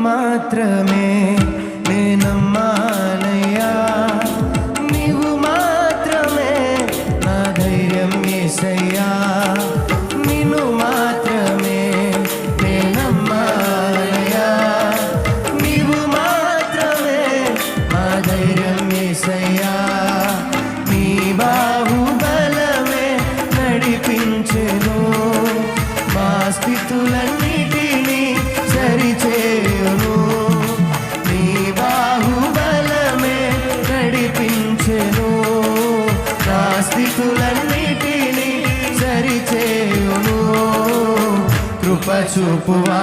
మాత్రమే నేనమ్మానయ్యా, నీవు మాత్రమే నా ధైర్యం యేసయ్యా, నిన్ను మాత్రమే నేనమ్మానయ్యా, నీవు మాత్రమే నా ధైర్యం యేసయ్యా, నీ బాహుబలమే నడిపించెను, మా స్థితులన్నిటినీ సరిచేయును, నీ బాహుబలమే నడిపించెను, నా స్థితులన్నిటినీ సరిచేయును, కృప చూపువా